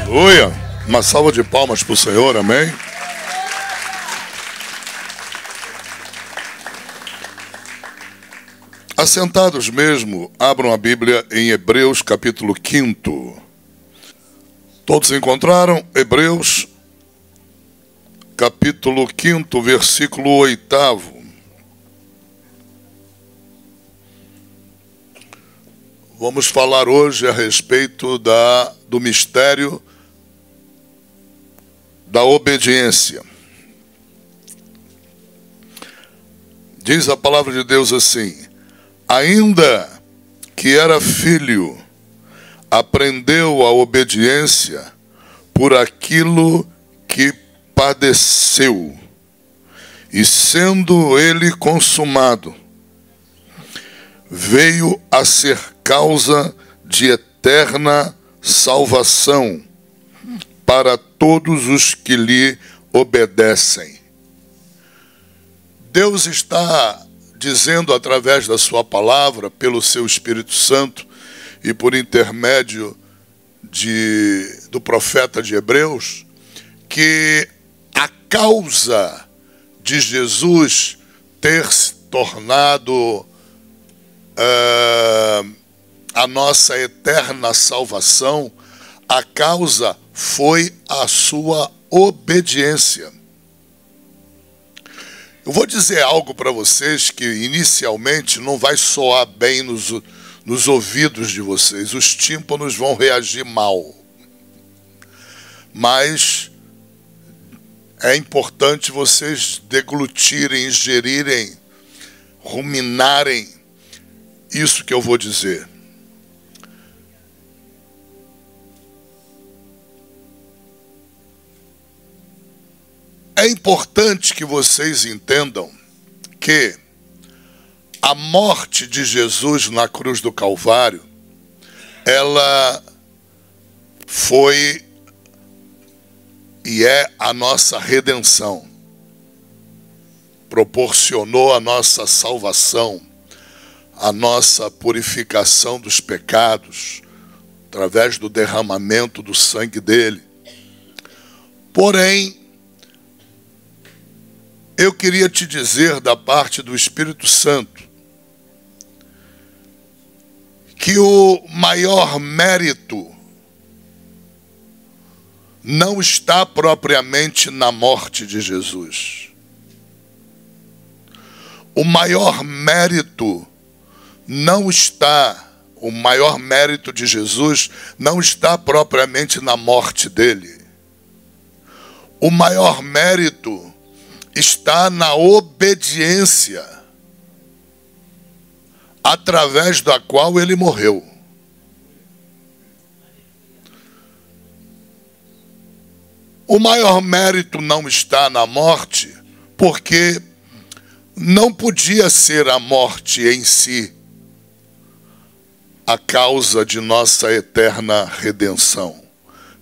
Aleluia. Uma salva de palmas para o Senhor, amém? Assentados mesmo, abram a Bíblia em Hebreus capítulo 5. Todos encontraram? Hebreus capítulo 5, versículo 8. Vamos falar hoje a respeito do mistério da obediência. Diz a palavra de Deus assim: ainda que era filho, aprendeu a obediência por aquilo que padeceu, e sendo ele consumado, veio a ser causa de eterna salvação para todos os que lhe obedecem. Deus está dizendo através da sua palavra, pelo seu Espírito Santo e por intermédio do profeta de Hebreus, que a causa de Jesus ter se tornado a nossa eterna salvação, a causa foi a sua obediência. Eu vou dizer algo para vocês que inicialmente não vai soar bem nos ouvidos de vocês. Os tímpanos vão reagir mal. Mas é importante vocês deglutirem, ingerirem, ruminarem isso que eu vou dizer. É importante que vocês entendam que a morte de Jesus na cruz do Calvário, ela foi e é a nossa redenção. Proporcionou a nossa salvação, a nossa purificação dos pecados, através do derramamento do sangue dele. Porém, eu queria te dizer da parte do Espírito Santo que o maior mérito não está propriamente na morte de Jesus. O maior mérito de Jesus não está propriamente na morte dele. O maior mérito está na obediência através da qual ele morreu. O maior mérito não está na morte, porque não podia ser a morte em si a causa de nossa eterna redenção,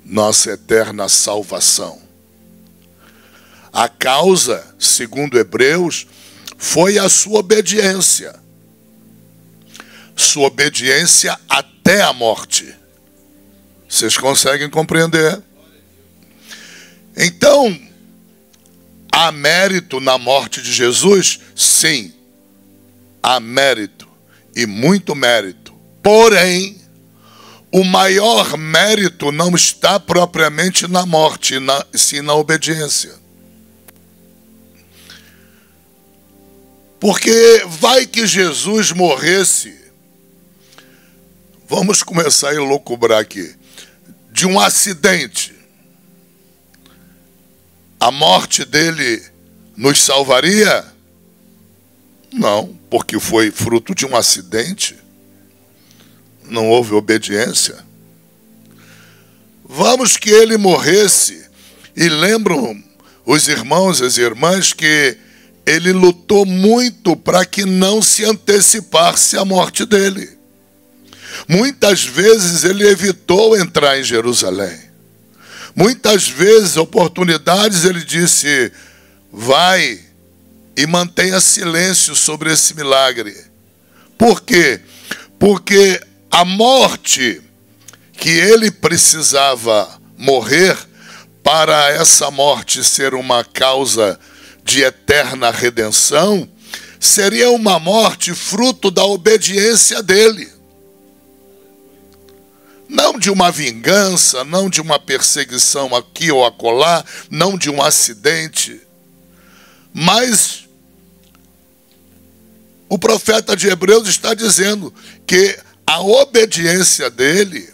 nossa eterna salvação. A causa, segundo Hebreus, foi a sua obediência. Sua obediência até a morte. Vocês conseguem compreender? Então, há mérito na morte de Jesus? Sim, há mérito, e muito mérito. Porém, o maior mérito não está propriamente na morte, sim na obediência. Porque vai que Jesus morresse, vamos começar a elucubrar aqui, de um acidente. A morte dele nos salvaria? Não, porque foi fruto de um acidente. Não houve obediência. Vamos que ele morresse, e lembram os irmãos e as irmãs que ele lutou muito para que não se antecipasse a morte dele. Muitas vezes ele evitou entrar em Jerusalém. Muitas vezes, oportunidades, ele disse: vai e mantenha silêncio sobre esse milagre. Por quê? Porque a morte que ele precisava morrer para essa morte ser uma causa de eterna redenção, seria uma morte fruto da obediência dele. Não de uma vingança, não de uma perseguição aqui ou acolá, não de um acidente. Mas o profeta de Hebreus está dizendo que a obediência dele,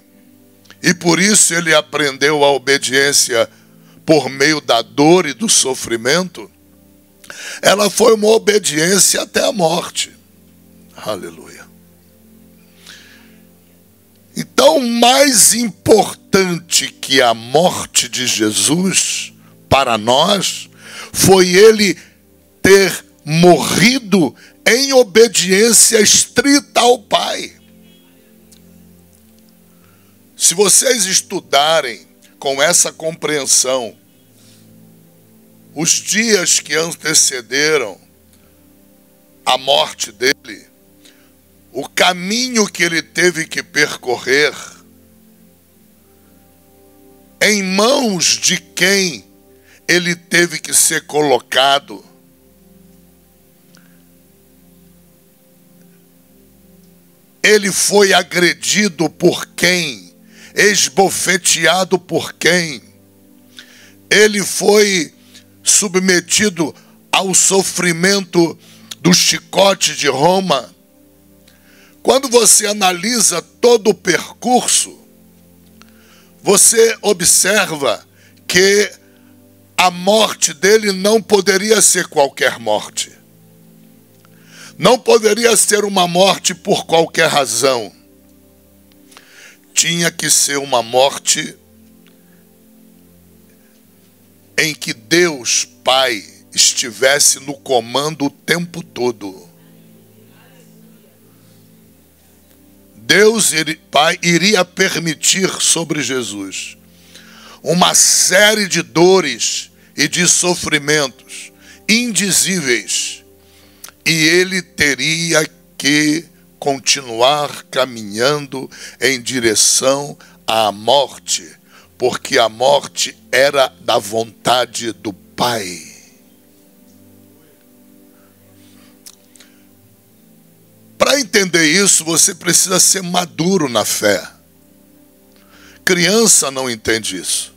e por isso ele aprendeu a obediência por meio da dor e do sofrimento, ela foi uma obediência até a morte. Aleluia. Então, mais importante que a morte de Jesus para nós, foi ele ter morrido em obediência estrita ao Pai. Se vocês estudarem com essa compreensão os dias que antecederam a morte dele, o caminho que ele teve que percorrer, em mãos de quem ele teve que ser colocado, ele foi agredido por quem? Esbofeteado por quem? Ele foi submetido ao sofrimento do chicote de Roma. Quando você analisa todo o percurso, você observa que a morte dele não poderia ser qualquer morte. Não poderia ser uma morte por qualquer razão. Tinha que ser uma morte em que Deus, Pai, estivesse no comando o tempo todo. Deus, Pai, iria permitir sobre Jesus uma série de dores e de sofrimentos indizíveis. E ele teria que continuar caminhando em direção à morte, porque a morte era da vontade do Pai. Para entender isso, você precisa ser maduro na fé. Criança não entende isso.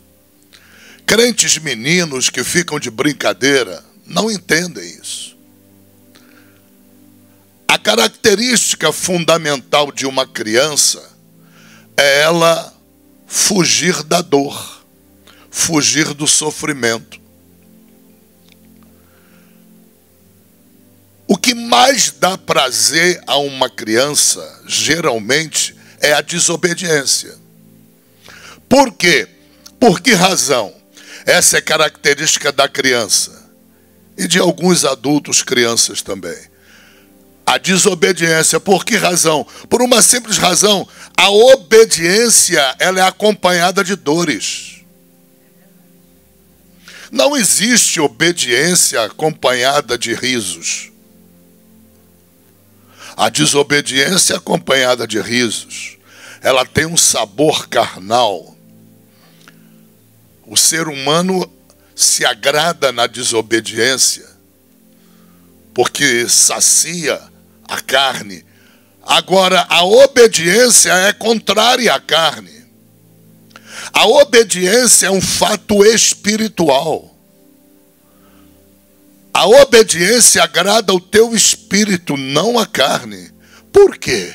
Crentes meninos que ficam de brincadeira não entendem isso. A característica fundamental de uma criança é ela fugir da dor, fugir do sofrimento. O que mais dá prazer a uma criança, geralmente, é a desobediência. Por quê? Por que razão? Essa é característica da criança e de alguns adultos, crianças também. A desobediência, por que razão? Por uma simples razão, a obediência, ela é acompanhada de dores. Não existe obediência acompanhada de risos. A desobediência acompanhada de risos, ela tem um sabor carnal. O ser humano se agrada na desobediência, porque sacia a carne. Agora, a obediência é contrária à carne. A obediência é um fato espiritual. A obediência agrada o teu espírito, não a carne. Por quê?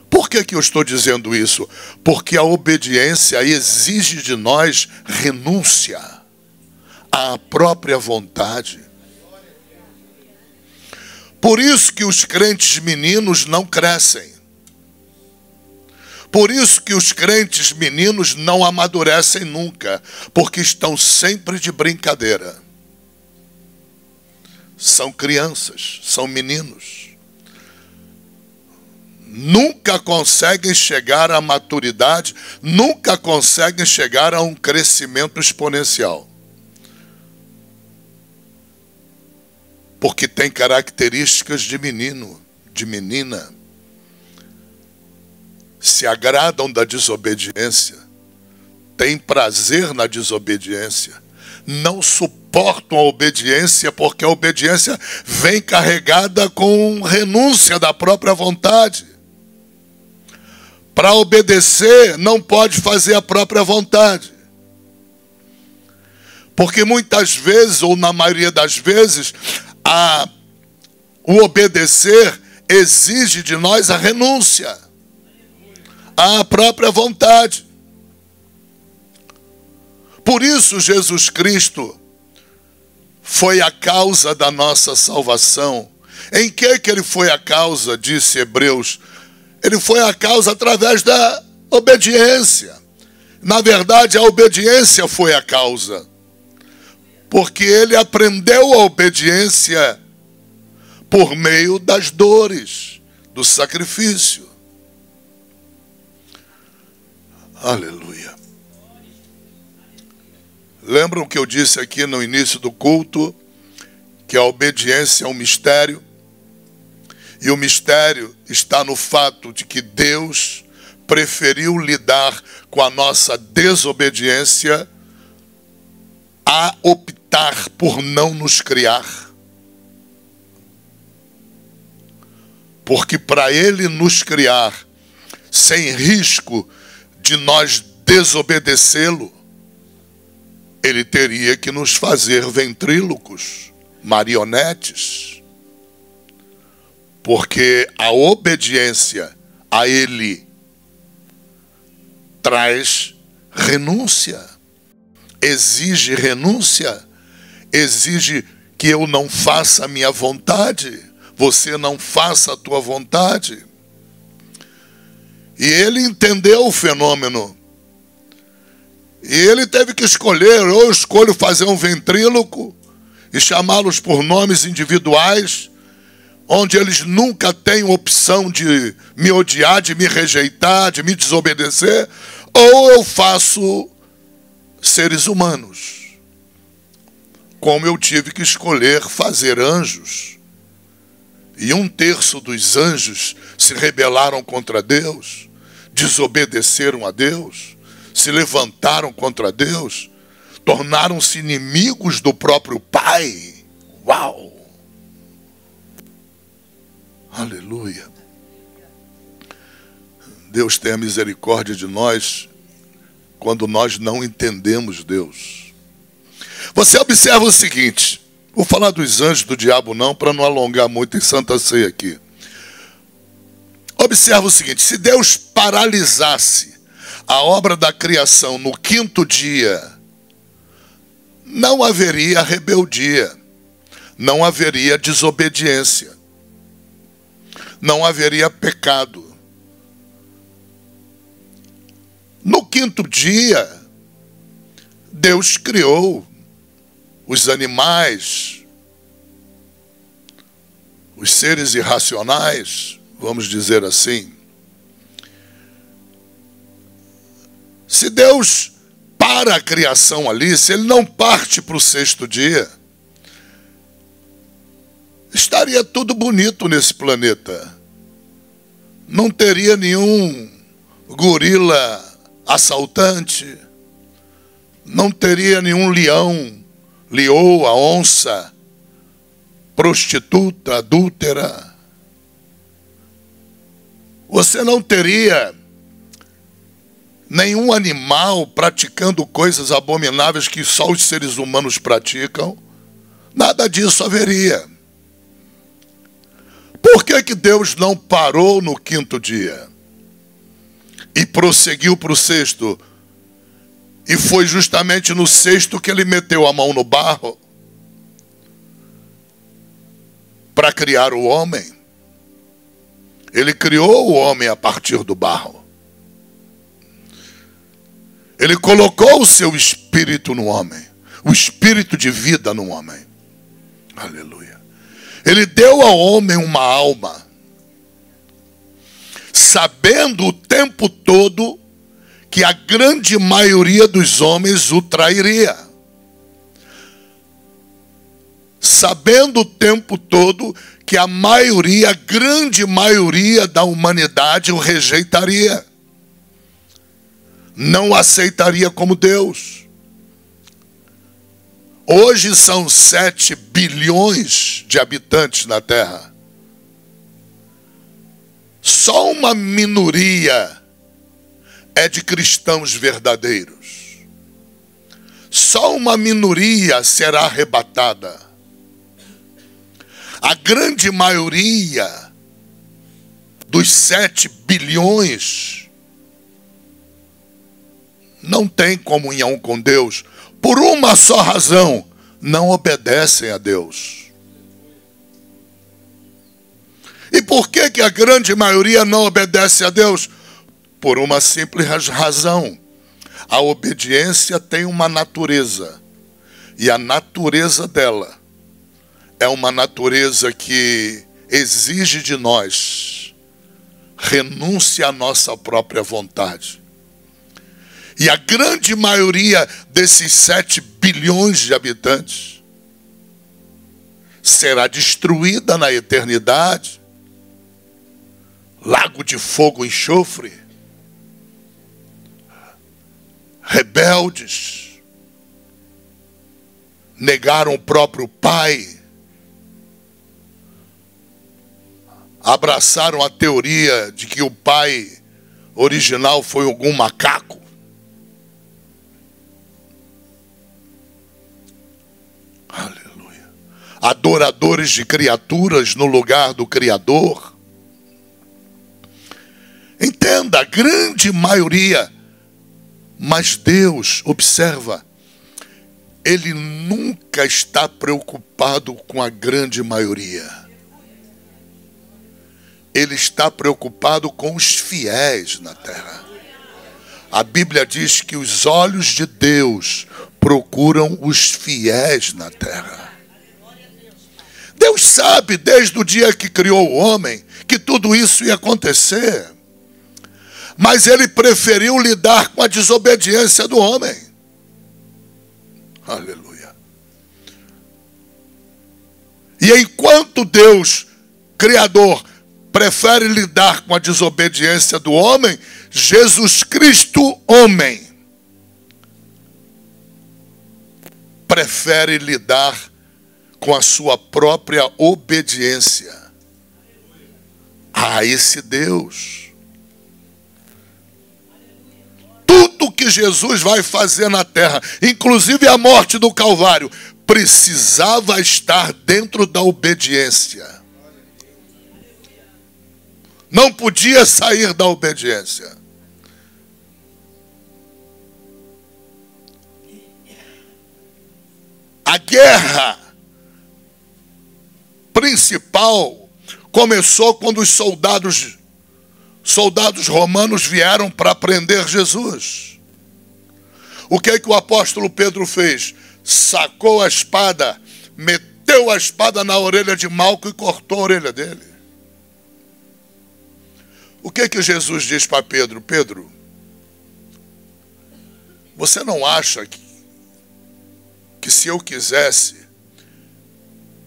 Por que eu estou dizendo isso? Porque a obediência exige de nós renúncia à própria vontade. Por isso que os crentes meninos não crescem. Por isso que os crentes meninos não amadurecem nunca, porque estão sempre de brincadeira. São crianças, são meninos. Nunca conseguem chegar à maturidade, nunca conseguem chegar a um crescimento exponencial. Porque tem características de menino, de menina. se agradam da desobediência, têm prazer na desobediência, não suportam a obediência, porque a obediência vem carregada com renúncia da própria vontade. Para obedecer, não pode fazer a própria vontade. Porque muitas vezes, ou na maioria das vezes, o obedecer exige de nós a renúncia à própria vontade. Por isso, Jesus Cristo foi a causa da nossa salvação. Em que ele foi a causa, disse Hebreus? Ele foi a causa através da obediência. Na verdade, a obediência foi a causa. Porque ele aprendeu a obediência por meio das dores, do sacrifício. Aleluia. Lembram que eu disse aqui no início do culto que a obediência é um mistério? E o mistério está no fato de que Deus preferiu lidar com a nossa desobediência a optar por não nos criar. Porque para Ele nos criar sem risco de nós desobedecê-lo, Ele teria que nos fazer ventrílocos, marionetes. Porque a obediência a Ele traz renúncia, exige renúncia, exige que eu não faça a minha vontade, você não faça a tua vontade. E ele entendeu o fenômeno. E ele teve que escolher: ou eu escolho fazer um ventríloco e chamá-los por nomes individuais, onde eles nunca têm opção de me odiar, de me rejeitar, de me desobedecer, ou eu faço seres humanos, como eu tive que escolher fazer anjos. E 1/3 dos anjos se rebelaram contra Deus, desobedeceram a Deus, se levantaram contra Deus, tornaram-se inimigos do próprio Pai. Uau! Aleluia! Deus tenha misericórdia de nós quando nós não entendemos Deus. Você observa o seguinte, vou falar dos anjos, do diabo não, para não alongar muito em Santa Ceia aqui. Observa o seguinte: se Deus paralisasse a obra da criação no 5º dia, não haveria rebeldia, não haveria desobediência, não haveria pecado. No 5º dia, Deus criou os animais, os seres irracionais, vamos dizer assim. Se Deus para a criação ali, se Ele não parte para o 6º dia, estaria tudo bonito nesse planeta. Não teria nenhum gorila assaltante, não teria nenhum leão, leoa, onça, prostituta, adúltera. Você não teria nenhum animal praticando coisas abomináveis que só os seres humanos praticam. Nada disso haveria. Por que Deus não parou no 5º dia e prosseguiu para o 6º? E foi justamente no 6º que Ele meteu a mão no barro para criar o homem. Ele criou o homem a partir do barro. Ele colocou o seu espírito no homem, o espírito de vida no homem. Aleluia. Ele deu ao homem uma alma, sabendo o tempo todo que a grande maioria dos homens o trairia. Sabendo o tempo todo que a grande maioria da humanidade o rejeitaria. não o aceitaria como Deus. Hoje são 7 bilhões de habitantes na Terra. Só uma minoria é de cristãos verdadeiros. Só uma minoria será arrebatada. A grande maioria dos 7 bilhões não tem comunhão com Deus. Por uma só razão: não obedecem a Deus. E por que a grande maioria não obedece a Deus? Por uma simples razão. A obediência tem uma natureza. E a natureza dela é uma natureza que exige de nós renúncia à nossa própria vontade. E a grande maioria desses 7 bilhões de habitantes será destruída na eternidade. Lago de fogo e enxofre. Rebeldes. Negaram o próprio Pai. Abraçaram a teoria de que o Pai original foi algum macaco. Aleluia. Adoradores de criaturas no lugar do Criador. Entenda, a grande maioria. Mas Deus, observa, Ele nunca está preocupado com a grande maioria. Ele está preocupado com os fiéis na terra. A Bíblia diz que os olhos de Deus procuram os fiéis na terra. Deus sabe, desde o dia que criou o homem, que tudo isso ia acontecer. Mas Ele preferiu lidar com a desobediência do homem. Aleluia. E enquanto Deus, Criador, prefere lidar com a desobediência do homem, Jesus Cristo, homem, prefere lidar com a sua própria obediência a esse Deus. Tudo que Jesus vai fazer na terra, inclusive a morte do Calvário, precisava estar dentro da obediência. Não podia sair da obediência. A guerra principal começou quando os soldados romanos vieram para prender Jesus. O que é que o apóstolo Pedro fez? Sacou a espada, meteu a espada na orelha de Malco e cortou a orelha dele. O que é que Jesus diz para Pedro? Pedro, você não acha que se eu quisesse,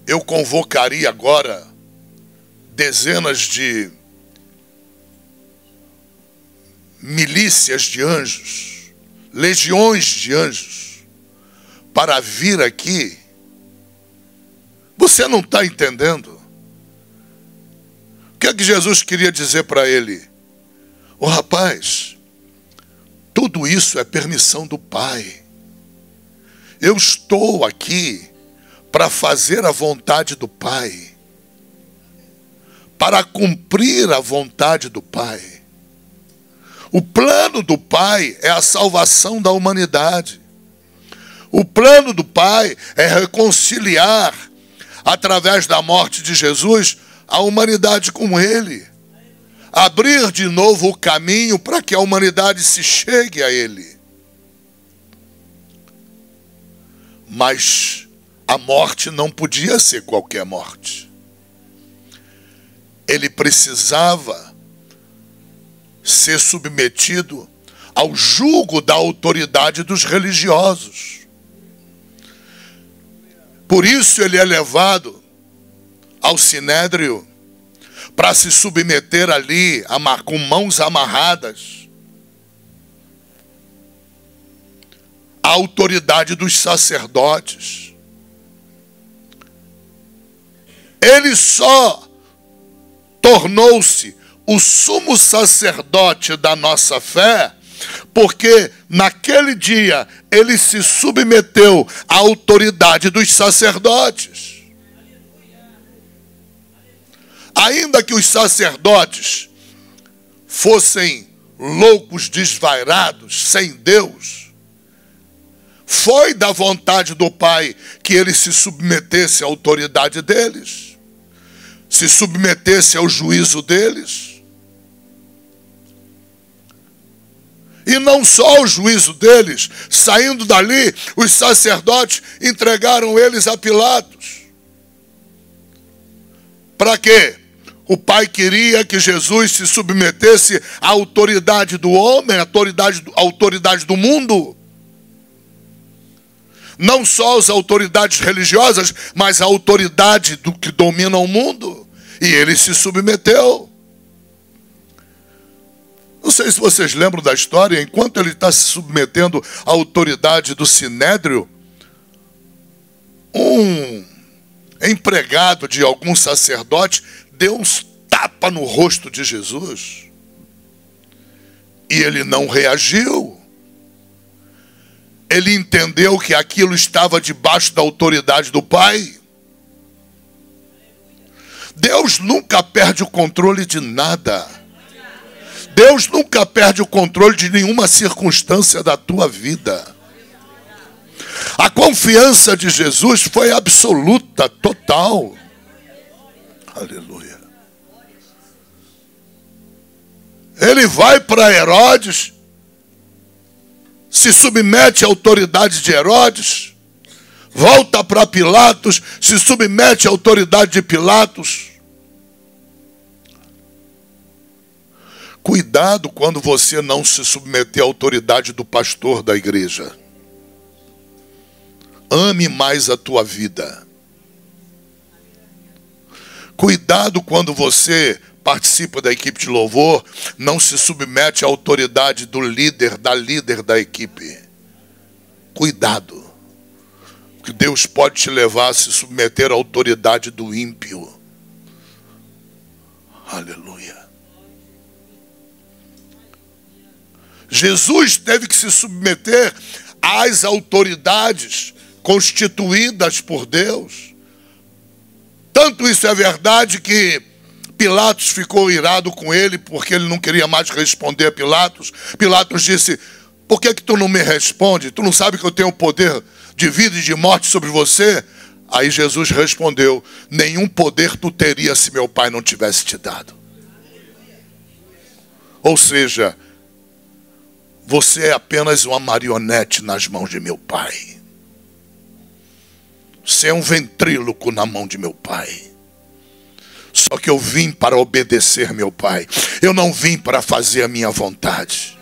eu convocaria agora dezenas de milícias de anjos, legiões de anjos, para vir aqui? Você não está entendendo? O que é que Jesus queria dizer para ele? Ô rapaz, tudo isso é permissão do Pai. Eu estou aqui para fazer a vontade do Pai, para cumprir a vontade do Pai. O plano do Pai é a salvação da humanidade. O plano do Pai é reconciliar, através da morte de Jesus, a humanidade com Ele. Abrir de novo o caminho para que a humanidade se chegue a Ele. Mas a morte não podia ser qualquer morte. Ele precisava ser submetido ao jugo da autoridade dos religiosos. Por isso ele é levado ao sinédrio para se submeter ali com mãos amarradas a autoridade dos sacerdotes. Ele só tornou-se o sumo sacerdote da nossa fé porque naquele dia ele se submeteu à autoridade dos sacerdotes. Ainda que os sacerdotes fossem loucos, desvairados, sem Deus, foi da vontade do Pai que ele se submetesse à autoridade deles, se submetesse ao juízo deles. E não só o juízo deles, saindo dali, os sacerdotes entregaram eles a Pilatos. Para quê? O Pai queria que Jesus se submetesse à autoridade do homem, à autoridade do mundo. Não só as autoridades religiosas, mas a autoridade do que domina o mundo. E ele se submeteu. Não sei se vocês lembram da história, enquanto ele está se submetendo à autoridade do Sinédrio, um empregado de algum sacerdote deu uns tapas no rosto de Jesus. E ele não reagiu. Ele entendeu que aquilo estava debaixo da autoridade do Pai. Deus nunca perde o controle de nada. Deus nunca perde o controle de nenhuma circunstância da tua vida. A confiança de Jesus foi absoluta, total. Aleluia. Ele vai para Herodes, se submete à autoridade de Herodes, volta para Pilatos, se submete à autoridade de Pilatos. Cuidado quando você não se submeter à autoridade do pastor da igreja. Ame mais a tua vida. Cuidado quando você participa da equipe de louvor, não se submete à autoridade do líder, da líder da equipe. Cuidado. Porque Deus pode te levar a se submeter à autoridade do ímpio. Aleluia. Jesus teve que se submeter às autoridades constituídas por Deus. Tanto isso é verdade que Pilatos ficou irado com ele porque ele não queria mais responder a Pilatos. Pilatos disse: por que tu não me responde? Tu não sabe que eu tenho poder de vida e de morte sobre você? Aí Jesus respondeu: nenhum poder tu teria se meu Pai não tivesse te dado. Ou seja, você é apenas uma marionete nas mãos de meu Pai. Você é um ventríloco na mão de meu Pai. Só que eu vim para obedecer meu Pai. Eu não vim para fazer a minha vontade.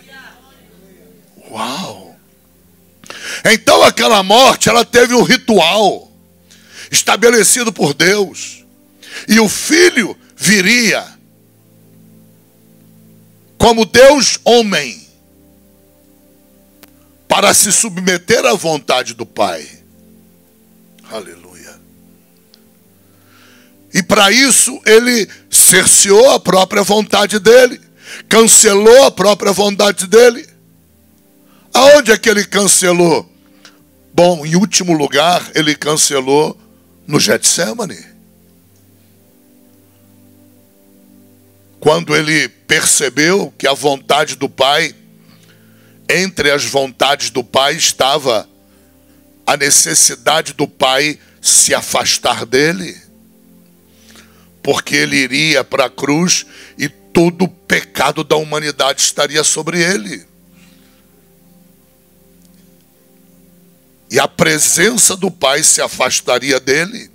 Uau! Então aquela morte, ela teve um ritual estabelecido por Deus. E o Filho viria como Deus homem para se submeter à vontade do Pai. Aleluia. E para isso ele cerceou a própria vontade dele, cancelou a própria vontade dele. Aonde é que ele cancelou? Bom, em último lugar, ele cancelou no Getsêmani. Quando ele percebeu que a vontade do Pai, entre as vontades do Pai estava a necessidade do Pai se afastar dele, porque ele iria para a cruz e todo o pecado da humanidade estaria sobre ele. E a presença do Pai se afastaria dele.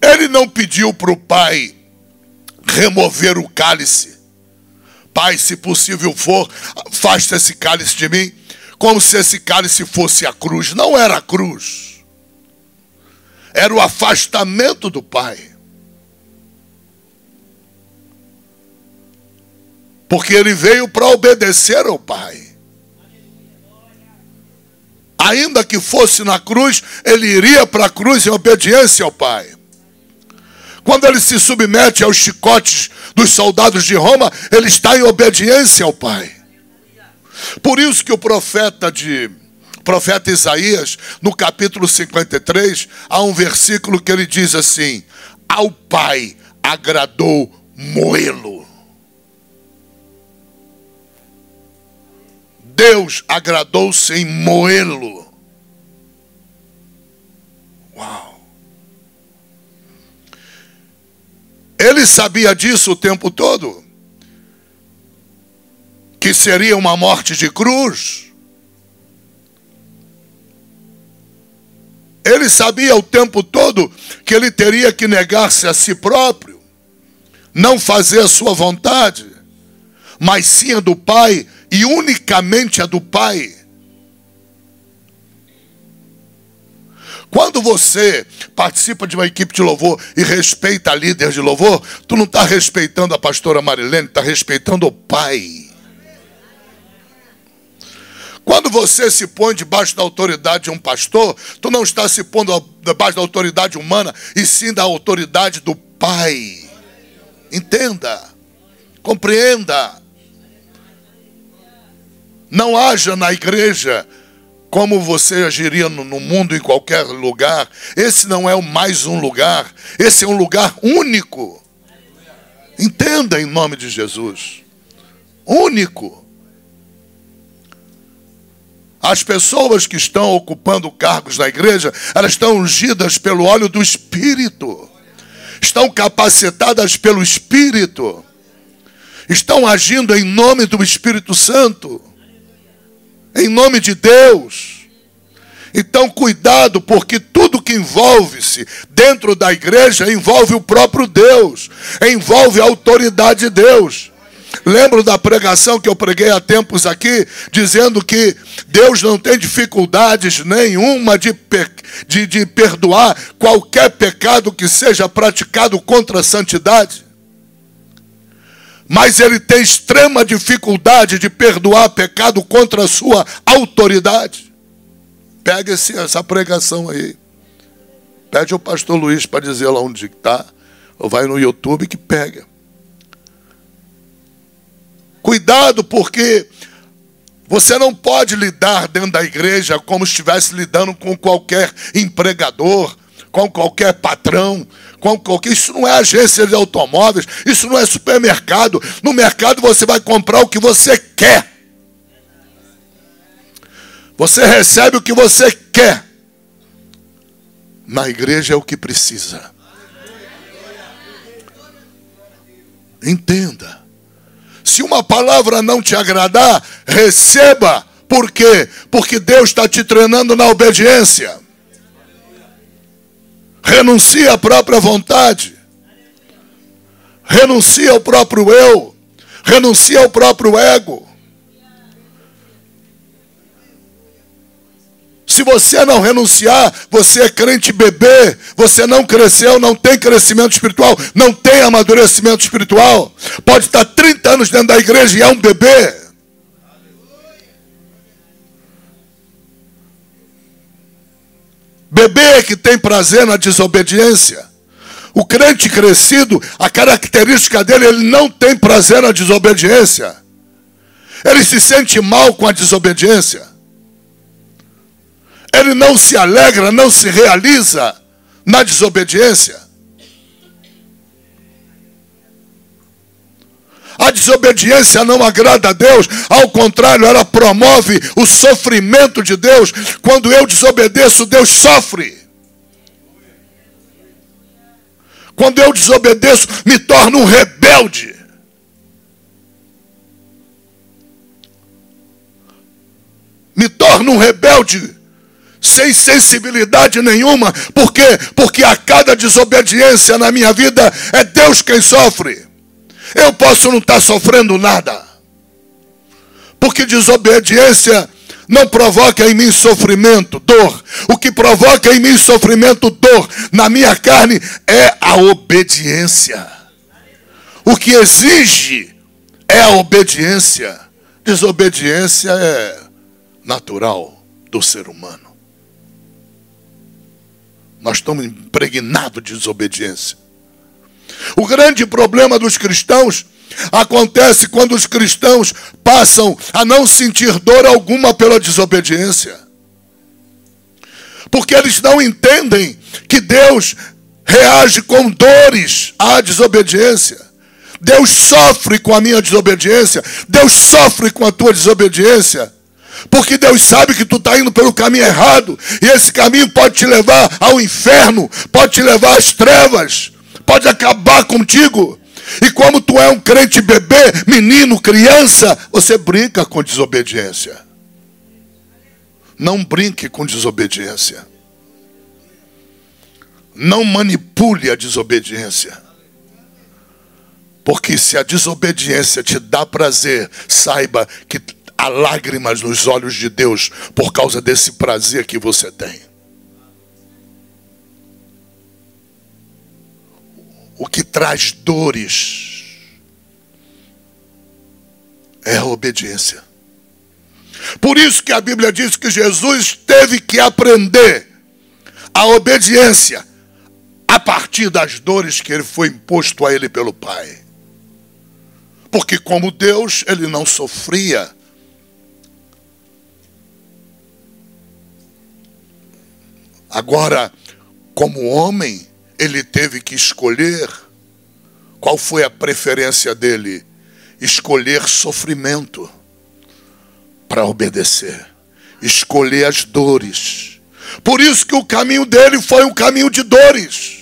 Ele não pediu para o Pai remover o cálice. Pai, se possível for, afasta esse cálice de mim. Como se esse cálice fosse a cruz. Não era a cruz. Era o afastamento do Pai. Porque ele veio para obedecer ao Pai. Ainda que fosse na cruz, ele iria para a cruz em obediência ao Pai. Quando ele se submete aos chicotes dos soldados de Roma, ele está em obediência ao Pai. Por isso que o profeta Isaías, no capítulo 53, há um versículo que ele diz assim: ao Pai agradou moê-lo. Deus agradou-se em moê-lo. Uau! Ele sabia disso o tempo todo, que seria uma morte de cruz. Ele sabia o tempo todo que ele teria que negar-se a si próprio, não fazer a sua vontade, mas sim a do Pai, e unicamente a do Pai. Quando você participa de uma equipe de louvor e respeita a líder de louvor, tu não está respeitando a pastora Marilene, está respeitando o Pai. Quando você se põe debaixo da autoridade de um pastor, tu não está se pondo debaixo da autoridade humana, e sim da autoridade do Pai. Entenda, compreenda. Não haja na igreja como você agiria no mundo, em qualquer lugar. Esse não é mais um lugar, esse é um lugar único. Entenda em nome de Jesus. Único. As pessoas que estão ocupando cargos na igreja, elas estão ungidas pelo óleo do Espírito. Estão capacitadas pelo Espírito. Estão agindo em nome do Espírito Santo. Em nome de Deus. Então cuidado, porque tudo que envolve-se dentro da igreja envolve o próprio Deus. Envolve a autoridade de Deus. Lembro da pregação que eu preguei há tempos aqui, dizendo que Deus não tem dificuldades nenhuma de perdoar qualquer pecado que seja praticado contra a santidade. Mas Ele tem extrema dificuldade de perdoar pecado contra a sua autoridade. Pega essa pregação aí. Pede ao pastor Luiz para dizer lá onde está, ou vai no YouTube que pega. Cuidado, porque você não pode lidar dentro da igreja como se estivesse lidando com qualquer empregador, com qualquer patrão, com qualquer... Isso não é agência de automóveis, isso não é supermercado. No mercado você vai comprar o que você quer. Você recebe o que você quer. Na igreja é o que precisa. Entenda. Se uma palavra não te agradar, receba. Por quê? Porque Deus está te treinando na obediência. Renuncie à própria vontade. Renuncie ao próprio eu. Renuncie ao próprio ego. Se você não renunciar, você é crente bebê, você não cresceu, não tem crescimento espiritual, não tem amadurecimento espiritual. Pode estar 30 anos dentro da igreja e é um bebê. Bebê que tem prazer na desobediência. O crente crescido, a característica dele, ele não tem prazer na desobediência. Ele se sente mal com a desobediência. Ele não se alegra, não se realiza na desobediência. A desobediência não agrada a Deus, ao contrário, ela promove o sofrimento de Deus. Quando eu desobedeço, Deus sofre. Quando eu desobedeço, me torno um rebelde. Me torno um rebelde sem sensibilidade nenhuma. Por quê? Porque a cada desobediência na minha vida é Deus quem sofre. Eu posso não estar sofrendo nada, porque desobediência não provoca em mim sofrimento, dor. O que provoca em mim sofrimento, dor, na minha carne, é a obediência. O que exige é a obediência. Desobediência é natural. do ser humano. Nós estamos impregnados de desobediência. O grande problema dos cristãos acontece quando os cristãos passam a não sentir dor alguma pela desobediência. Porque eles não entendem que Deus reage com dores à desobediência. Deus sofre com a minha desobediência. Deus sofre com a tua desobediência. Porque Deus sabe que tu está indo pelo caminho errado. E esse caminho pode te levar ao inferno. Pode te levar às trevas. Pode acabar contigo. E como tu é um crente bebê, menino, criança, você brinca com desobediência. Não brinque com desobediência. Não manipule a desobediência. Porque se a desobediência te dá prazer, saiba que há lágrimas nos olhos de Deus por causa desse prazer que você tem. O que traz dores é a obediência. Por isso que a Bíblia diz que Jesus teve que aprender a obediência a partir das dores que ele foi imposto a ele pelo Pai. Porque como Deus, ele não sofria. Agora, como homem, ele teve que escolher. Qual foi a preferência dele? Escolher sofrimento para obedecer. Escolher as dores. Por isso que o caminho dele foi um caminho de dores.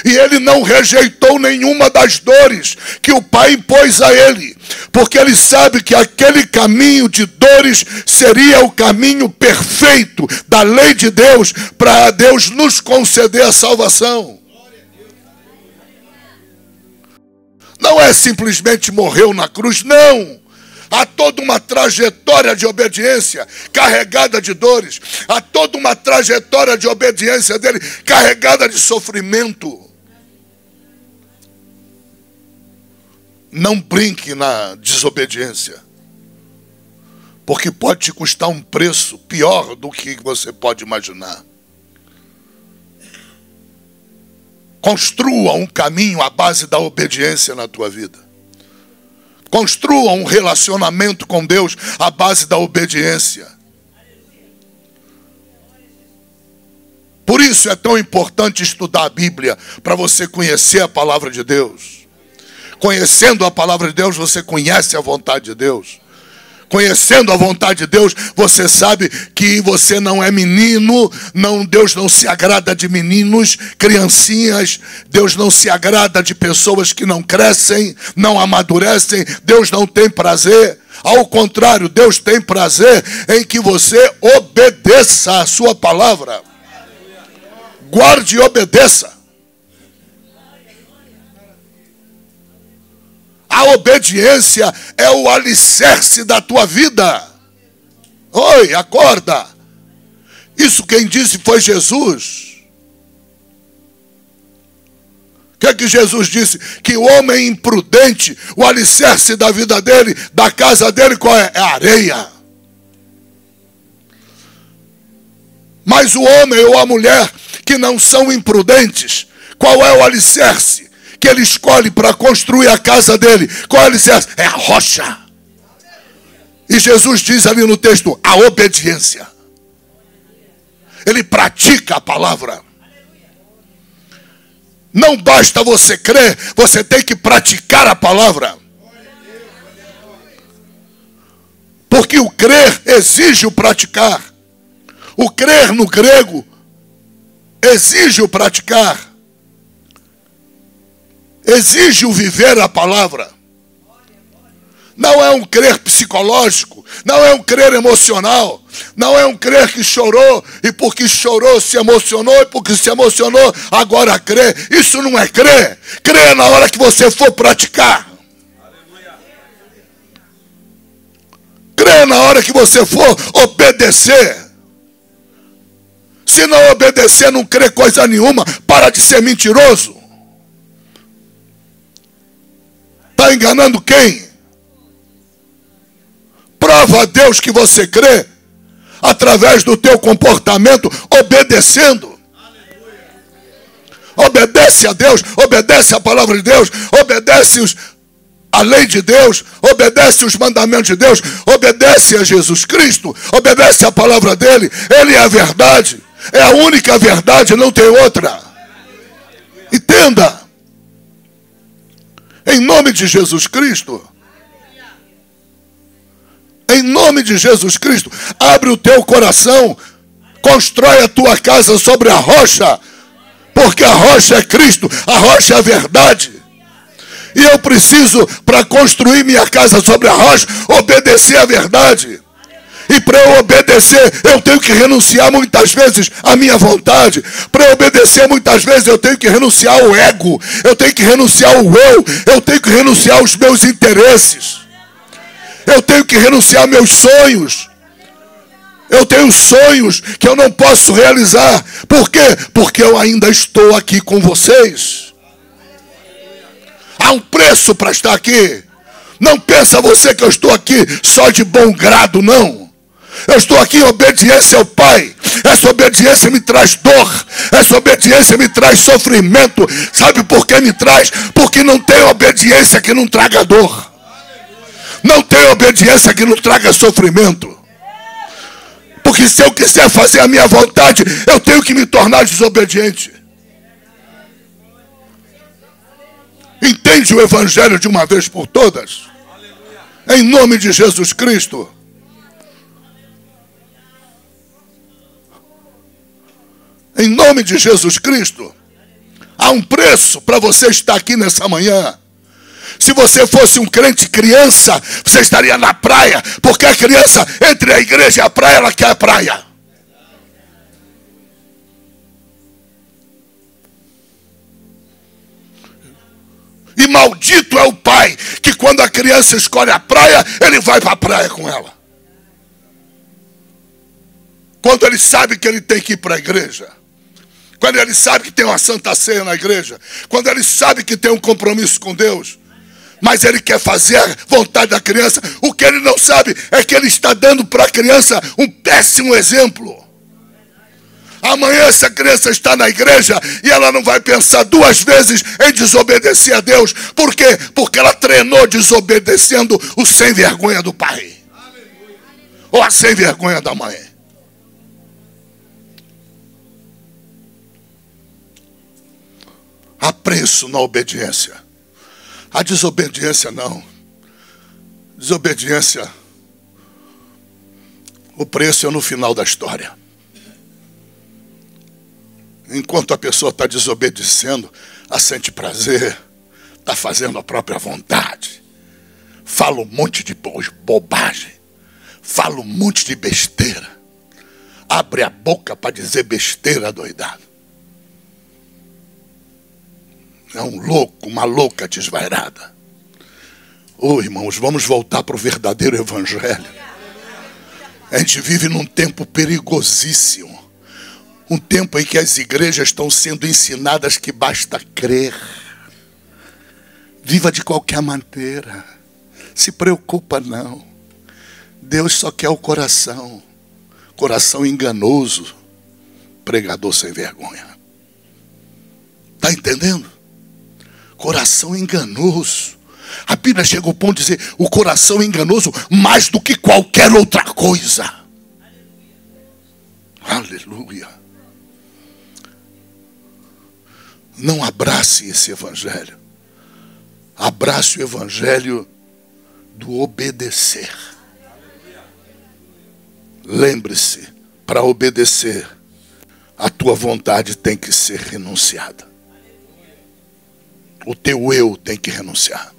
E ele não rejeitou nenhuma das dores que o Pai impôs a ele. Porque ele sabe que aquele caminho de dores seria o caminho perfeito da lei de Deus para Deus nos conceder a salvação. Não é simplesmente morreu na cruz, não. Há toda uma trajetória de obediência carregada de dores. Há toda uma trajetória de obediência dele carregada de sofrimento. Não brinque na desobediência. Porque pode te custar um preço pior do que você pode imaginar. Construa um caminho à base da obediência na tua vida. Construa um relacionamento com Deus à base da obediência. Por isso é tão importante estudar a Bíblia, para você conhecer a palavra de Deus. Conhecendo a palavra de Deus, você conhece a vontade de Deus. Conhecendo a vontade de Deus, você sabe que você não é menino, Deus não se agrada de meninos, criancinhas, Deus não se agrada de pessoas que não crescem, não amadurecem, Deus não tem prazer. Ao contrário, Deus tem prazer em que você obedeça a sua palavra. Guarde e obedeça. A obediência é o alicerce da tua vida. Oi, acorda. Isso quem disse foi Jesus. O que é que Jesus disse? Que o homem imprudente, o alicerce da vida dele, da casa dele, qual é? É a areia. Mas o homem ou a mulher que não são imprudentes, qual é o alicerce que ele escolhe para construir a casa dele? Qual é o alicerce? É a rocha. E Jesus diz ali no texto, a obediência. Ele pratica a palavra. Não basta você crer, você tem que praticar a palavra. Porque o crer exige o praticar. O crer no grego exige o praticar. Exige o viver a palavra. Não é um crer psicológico, não é um crer emocional, não é um crer que chorou e porque chorou se emocionou e porque se emocionou agora crê. Isso não é crer. Crer na hora que você for praticar. Crer na hora que você for obedecer. Se não obedecer, não crer coisa nenhuma, para de ser mentiroso. Está enganando quem? Prova a Deus que você crê através do teu comportamento, obedecendo. Obedece a Deus, obedece a palavra de Deus, obedece a lei de Deus, obedece os mandamentos de Deus, obedece a Jesus Cristo, obedece a palavra dele. Ele é a verdade, é a única verdade, não tem outra. Entenda. Em nome de Jesus Cristo. Em nome de Jesus Cristo, abre o teu coração, constrói a tua casa sobre a rocha, porque a rocha é Cristo, a rocha é a verdade. E eu preciso, para construir minha casa sobre a rocha, obedecer à verdade. E para eu obedecer, eu tenho que renunciar muitas vezes à minha vontade. Para eu obedecer muitas vezes, eu tenho que renunciar ao ego. Eu tenho que renunciar ao eu tenho que renunciar aos meus interesses. Eu tenho que renunciar aos meus sonhos. Eu tenho sonhos que eu não posso realizar. Por quê? Porque eu ainda estou aqui com vocês. Há um preço para estar aqui. Não pensa você que eu estou aqui só de bom grado, não. Eu estou aqui em obediência ao Pai. Essa obediência me traz dor. Essa obediência me traz sofrimento. Sabe por que me traz? Porque não tem obediência que não traga dor. Não tem obediência que não traga sofrimento. Porque se eu quiser fazer a minha vontade, eu tenho que me tornar desobediente. Entende o Evangelho de uma vez por todas? Em nome de Jesus Cristo. Em nome de Jesus Cristo. Há um preço para você estar aqui nessa manhã. Se você fosse um crente criança, você estaria na praia. Porque a criança, entre a igreja e a praia, ela quer a praia. E maldito é o pai que quando a criança escolhe a praia, ele vai para a praia com ela. Quando ele sabe que ele tem que ir para a igreja. Quando ele sabe que tem uma santa ceia na igreja. Quando ele sabe que tem um compromisso com Deus. Mas ele quer fazer a vontade da criança. O que ele não sabe é que ele está dando para a criança um péssimo exemplo. Amanhã essa criança está na igreja e ela não vai pensar duas vezes em desobedecer a Deus. Por quê? Porque ela treinou desobedecendo o sem vergonha do pai. Ou a sem vergonha da mãe. Há preço na obediência. A desobediência não. Desobediência, o preço é no final da história. Enquanto a pessoa está desobedecendo, ela sente prazer, está fazendo a própria vontade. Fala um monte de bobagem. Fala um monte de besteira. Abre a boca para dizer besteira doidado. É um louco, uma louca desvairada. Irmãos, vamos voltar para o verdadeiro evangelho. A gente vive num tempo perigosíssimo. Um tempo em que as igrejas estão sendo ensinadas que basta crer. Viva de qualquer maneira. Se preocupa não. Deus só quer o coração. Coração enganoso. Pregador sem vergonha. Está entendendo? Coração enganoso. A Bíblia chega ao ponto de dizer: o coração enganoso mais do que qualquer outra coisa. Aleluia. Não abrace esse evangelho. Abrace o evangelho do obedecer. Lembre-se, para obedecer, a tua vontade tem que ser renunciada. O teu eu tem que renunciar.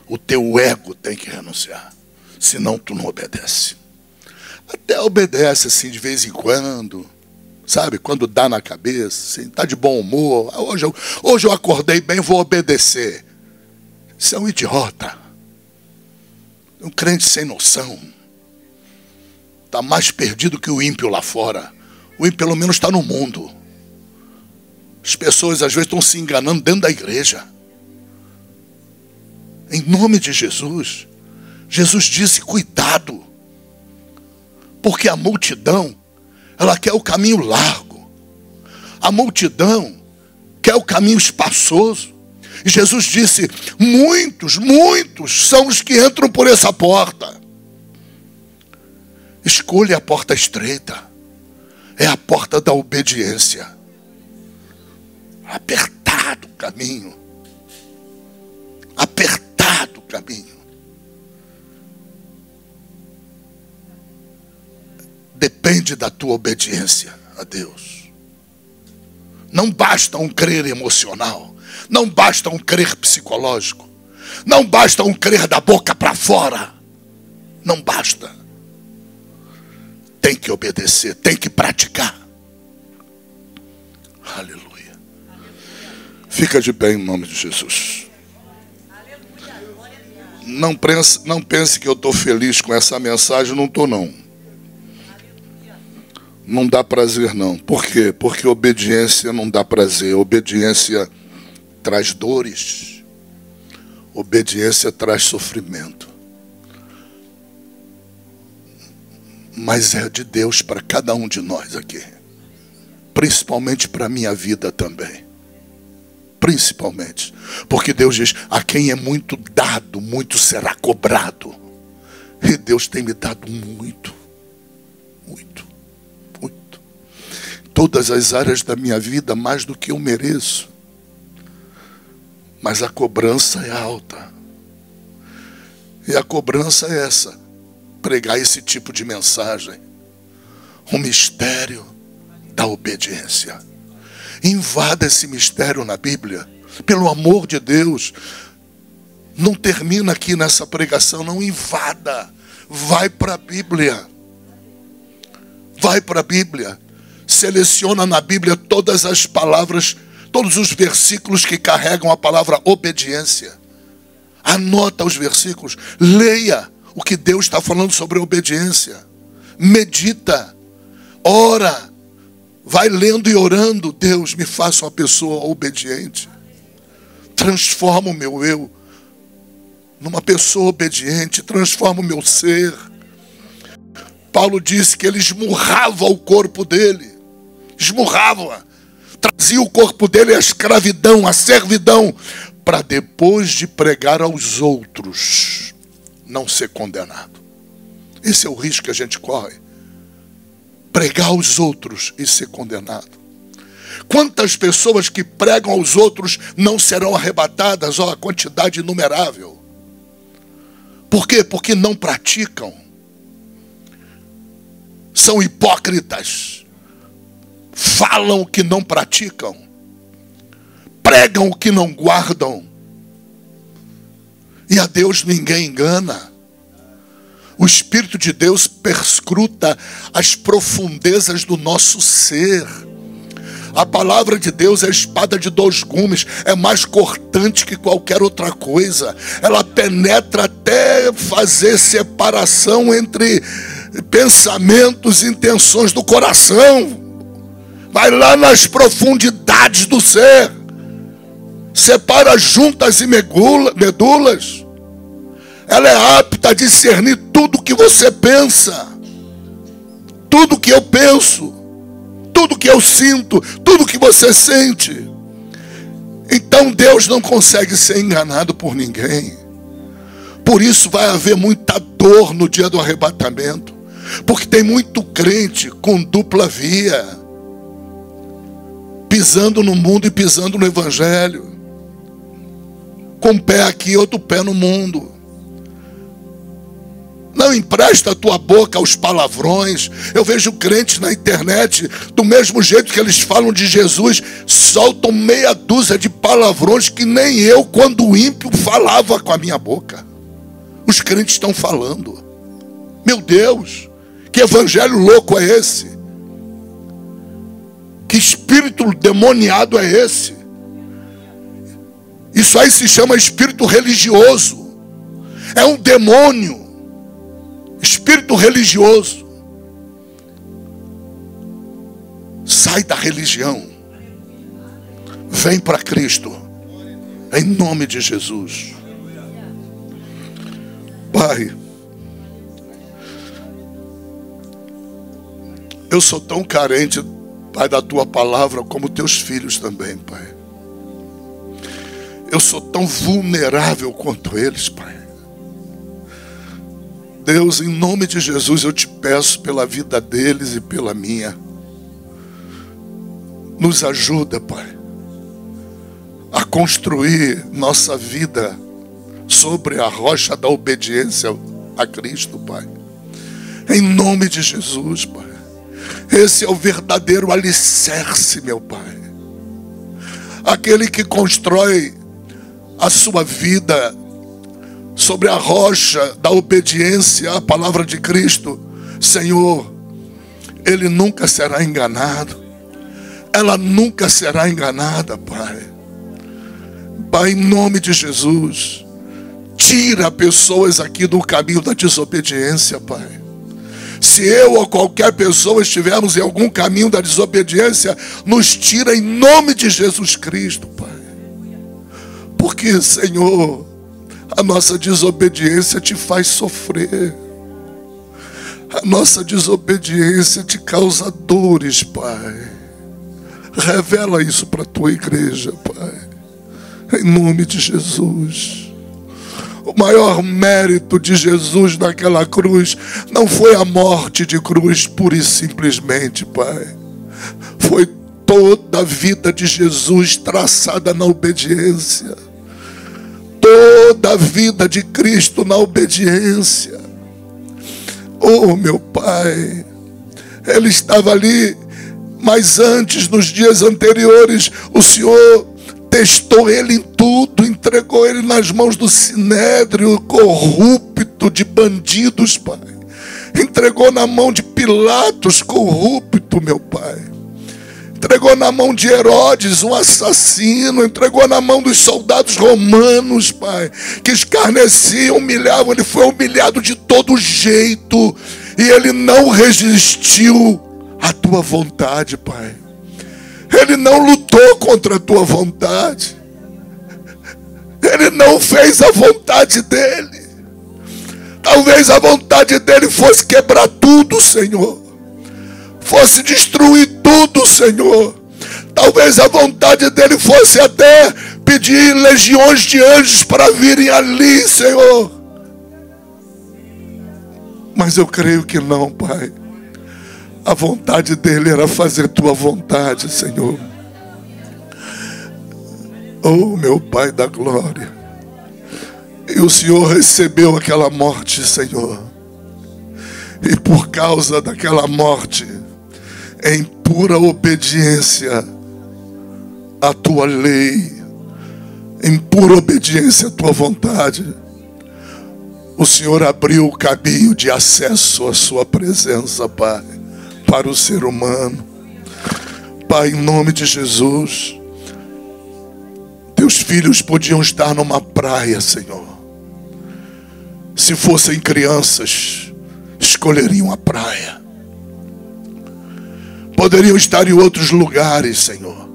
O teu ego tem que renunciar. Senão tu não obedece. Até obedece assim de vez em quando. Sabe? Quando dá na cabeça. Assim, tá de bom humor. Hoje eu acordei bem, vou obedecer. Isso é um idiota. Um crente sem noção. Está mais perdido que o ímpio lá fora. O ímpio pelo menos está no mundo. As pessoas às vezes estão se enganando dentro da igreja. Em nome de Jesus. Jesus disse: cuidado. Porque a multidão, ela quer o caminho largo. A multidão quer o caminho espaçoso. E Jesus disse, muitos são os que entram por essa porta. Escolha a porta estreita. É a porta da obediência. Apertado o caminho. Apertado o caminho. Depende da tua obediência a Deus. Não basta um crer emocional. Não basta um crer psicológico. Não basta um crer da boca para fora. Não basta. Tem que obedecer, tem que praticar. Aleluia. Fica de pé em nome de Jesus. Não pense que eu estou feliz com essa mensagem, não estou não. Não dá prazer não. Por quê? Porque obediência não dá prazer. Obediência traz dores. Obediência traz sofrimento. Mas é de Deus para cada um de nós aqui. Principalmente para a minha vida também. Principalmente. Porque Deus diz, a quem é muito dado, muito será cobrado. E Deus tem me dado muito. Muito. Muito. Todas as áreas da minha vida, mais do que eu mereço. Mas a cobrança é alta. E a cobrança é essa. Pregar esse tipo de mensagem. O mistério da obediência. Invada esse mistério na Bíblia. Pelo amor de Deus. Não termina aqui nessa pregação. Não invada. Vai para a Bíblia. Vai para a Bíblia. Seleciona na Bíblia todas as palavras, todos os versículos que carregam a palavra obediência. Anota os versículos. Leia o que Deus está falando sobre obediência. Medita. Ora. Vai lendo e orando. Deus, me faça uma pessoa obediente. Transforma o meu eu numa pessoa obediente. Transforma o meu ser. Paulo disse que ele esmurrava o corpo dele. Esmurrava. Trazia o corpo dele à escravidão, à servidão, para depois de pregar aos outros, não ser condenado. Esse é o risco que a gente corre. Pregar aos outros e ser condenado. Quantas pessoas que pregam aos outros não serão arrebatadas? Ó, a quantidade inumerável. Por quê? Porque não praticam. São hipócritas. Falam o que não praticam. Pregam o que não guardam. E a Deus ninguém engana. O Espírito de Deus perscruta as profundezas do nosso ser. A palavra de Deus é a espada de dois gumes. É mais cortante que qualquer outra coisa. Ela penetra até fazer separação entre pensamentos e intenções do coração. Vai lá nas profundidades do ser. Separa juntas e medulas. Ela é apta a discernir tudo que você pensa. Tudo que eu penso. Tudo que eu sinto. Tudo que você sente. Então Deus não consegue ser enganado por ninguém. Por isso vai haver muita dor no dia do arrebatamento. Porque tem muito crente com dupla via. Pisando no mundo e pisando no evangelho. Com um pé aqui e outro pé no mundo. Não empresta a tua boca aos palavrões. Eu vejo crentes na internet, do mesmo jeito que eles falam de Jesus, soltam meia dúzia de palavrões que nem eu, quando ímpio, falava com a minha boca. Os crentes estão falando. Meu Deus, que evangelho louco é esse? Que espírito demoniado é esse? Isso aí se chama espírito religioso. É um demônio. Espírito religioso. Sai da religião. Vem para Cristo. Em nome de Jesus. Pai, Eu sou tão carente, Pai, da tua palavra, como teus filhos também, Pai. Eu sou tão vulnerável quanto eles, Pai. Deus, em nome de Jesus, eu te peço pela vida deles e pela minha. Nos ajuda, Pai, a construir nossa vida sobre a rocha da obediência a Cristo, Pai. Em nome de Jesus, Pai. Esse é o verdadeiro alicerce, meu Pai. Aquele que constrói a sua vida sobre a rocha da obediência à palavra de Cristo, Senhor, ele nunca será enganado. Ela nunca será enganada, Pai. Pai, em nome de Jesus, tira pessoas aqui do caminho da desobediência, Pai. Se eu ou qualquer pessoa estivermos em algum caminho da desobediência, nos tira em nome de Jesus Cristo, Pai. Porque, Senhor, a nossa desobediência te faz sofrer. A nossa desobediência te causa dores, Pai. Revela isso para a tua igreja, Pai. Em nome de Jesus. O maior mérito de Jesus naquela cruz não foi a morte de cruz pura e simplesmente, Pai. Foi toda a vida de Jesus traçada na obediência. Toda a vida de Cristo na obediência. Oh, meu Pai, Ele estava ali, mas antes, nos dias anteriores, o Senhor testou Ele em tudo, entregou Ele nas mãos do sinédrio corrupto de bandidos, Pai. Entregou na mão de Pilatos, corrupto, meu Pai. Entregou na mão de Herodes, um assassino. Entregou na mão dos soldados romanos, Pai, que escarneciam, humilhavam. Ele foi humilhado de todo jeito. E Ele não resistiu à tua vontade, Pai. Ele não lutou contra a tua vontade. Ele não fez a vontade dele. Talvez a vontade dele fosse quebrar tudo, Senhor. Fosse destruir tudo, Senhor. Talvez a vontade dele fosse até pedir legiões de anjos para virem ali, Senhor. Mas eu creio que não, Pai. A vontade dele era fazer tua vontade, Senhor. Oh, meu Pai da glória. E o Senhor recebeu aquela morte, Senhor. E por causa daquela morte, em pura obediência à tua lei, em pura obediência à tua vontade, o Senhor abriu o caminho de acesso à sua presença, Pai, para o ser humano. Pai, em nome de Jesus, teus filhos podiam estar numa praia, Senhor. Se fossem crianças, escolheriam a praia. Poderiam estar em outros lugares, Senhor,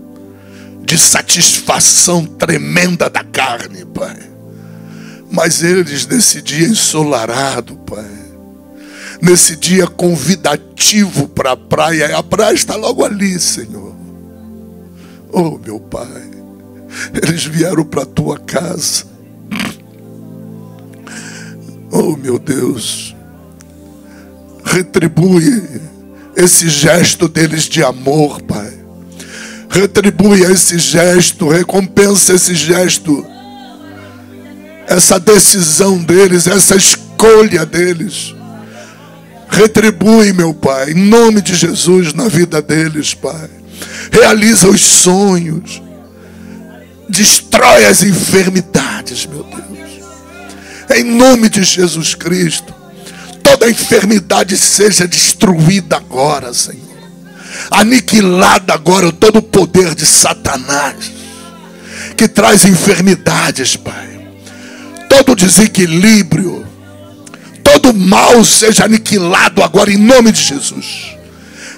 de satisfação tremenda da carne, Pai. Mas eles, nesse dia ensolarado, Pai, nesse dia convidativo para a praia está logo ali, Senhor. Oh, meu Pai, eles vieram para a tua casa. Oh, meu Deus, retribui esse gesto deles de amor, Pai. Retribui esse gesto, recompensa esse gesto, essa decisão deles, essa escolha deles. Retribui, meu Pai, em nome de Jesus, na vida deles, Pai. Realiza os sonhos. Destrói as enfermidades, meu Deus. Em nome de Jesus Cristo, toda enfermidade seja destruída agora, Senhor. Aniquilada agora todo o poder de Satanás, que traz enfermidades, Pai. Todo desequilíbrio, todo mal seja aniquilado agora em nome de Jesus.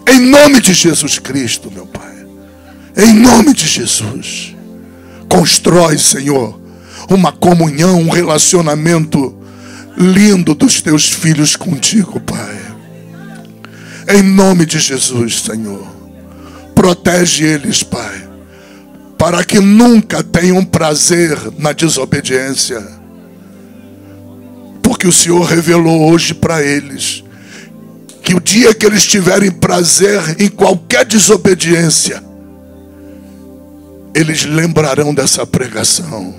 Em nome de Jesus Cristo, meu Pai. Em nome de Jesus. Constrói, Senhor, uma comunhão, um relacionamento lindo dos teus filhos contigo, Pai. Em nome de Jesus, Senhor. Protege eles, Pai, para que nunca tenham prazer na desobediência. Porque o Senhor revelou hoje para eles que o dia que eles tiverem prazer em qualquer desobediência, eles lembrarão dessa pregação,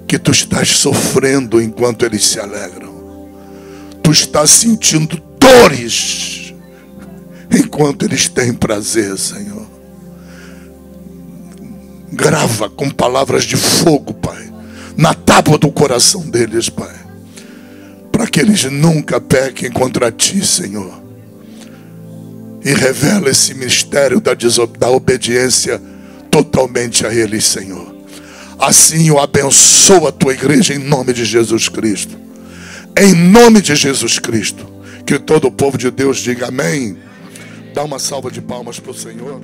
que tu estás sofrendo enquanto eles se alegram. Tu estás sentindo dores enquanto eles têm prazer, Senhor. Grava com palavras de fogo, Pai, na tábua do coração deles, Pai, para que eles nunca pequem contra ti, Senhor. E revela esse mistério da obediência totalmente a eles, Senhor. Assim eu abençoo a tua igreja em nome de Jesus Cristo. Em nome de Jesus Cristo. Que todo o povo de Deus diga amém. Dá uma salva de palmas para o Senhor.